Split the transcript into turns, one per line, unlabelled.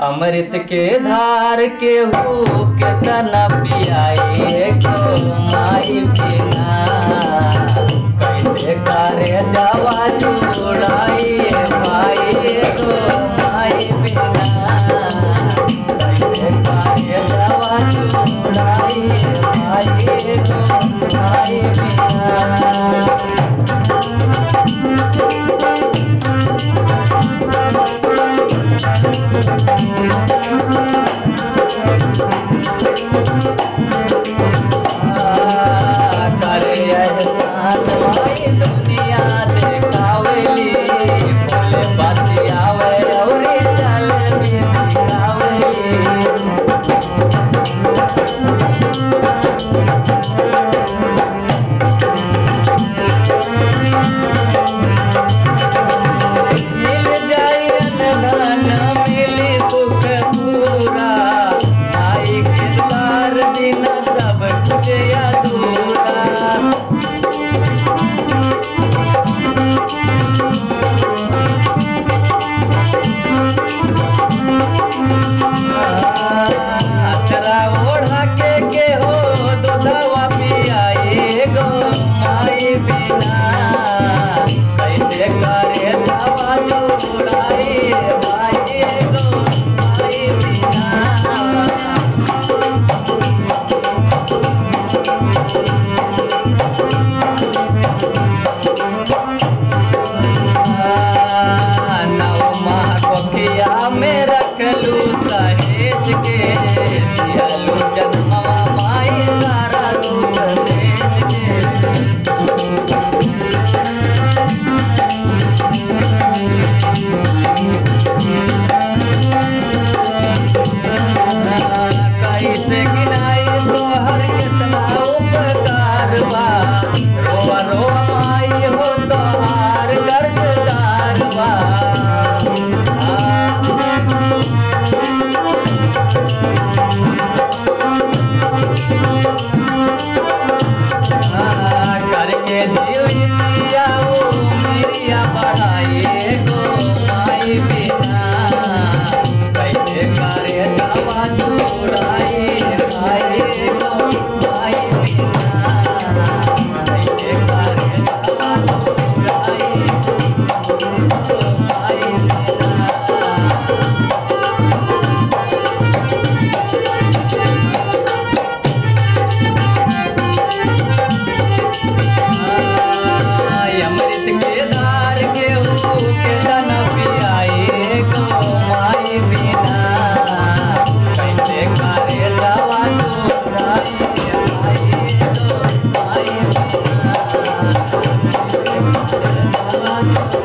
अमृत के धार के हो के तना पियाए गो माई बिना कैसे करे जावा जुड़ाई भाई गो माई बिना कैसे करे जावा जुड़ाई भाई गो माई बिना। दुनिया देखावली बोले बतियावे और चल भी सिखावली मिल जाए धन मिली सुख पूरा माई के द्वार बिना सब कुछ अधूरा। ओढ़ा के हो दूधवा पियाए गो माई बिना कैसे करे जावा जुड़ाई भाई गो माई बिना। कोखिया में रखलू सहेज के दियालू जन्मवा माई सारा दुख भेज के। कैसे गिनाई तोहर कितना उपकार बा रोवा रोवा माई हो तोहार कर्जदार बा। करके जीविया ओ मेरिया बढ़ाए गो माई बिना कैसे करे जावा जुड़ाई भाई गो माई बिना कैसे करे जावा जुड़ाई गो माई बिना। अमृत के धार के हो के तना पियाए गो माई बिना कैसे करे जावा जुड़ाई भाई गो माई बिना कैसे करे जावा